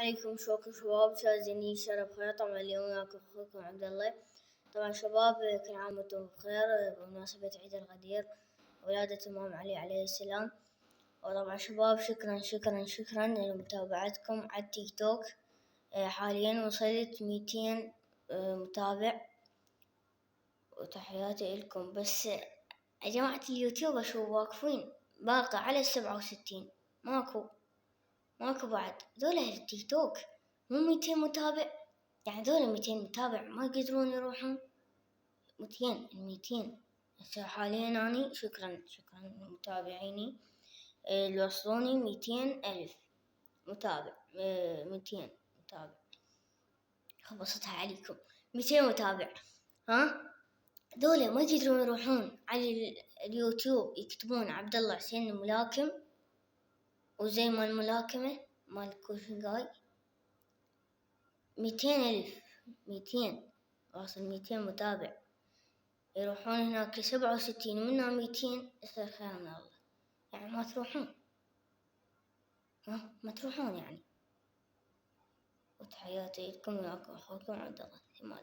عليكم، شلونكم شباب؟ شازيني شرف خير. طبعا اليوم وياكم اخوكم عبد الله. طبعا شباب، كل عام وانتم بخير بمناسبة عيد الغدير، ولادة الإمام علي عليه السلام. وطبعا شباب، شكرا لمتابعتكم على التيك توك. حاليا وصلت 200 متابع، وتحياتي لكم. بس يا جماعة اليوتيوب شو واقفين؟ باقي على 67، ماكو بعد. دول أهل التيك توك مو 200 متابع، يعني دول 200 متابع ما يقدرون يروحون 200. هسه حاليا أني شكرا لمتابعيني اللي وصلوني 200,000 متابع. 200 متابع، خبصتها عليكم. 200 متابع، ها دول ما يقدرون يروحون على اليوتيوب يكتبون عبد الله حسين الملاكم، وزي ما الملاكمة مال كوشنغاي 200,000. 200 واصل 200 متابع، يروحون هناك 67 منها 200. يصير خير من الله، يعني ما تروحون، ما تروحون يعني. وتحياتي لكم، وياكم أخوكم عبد الله.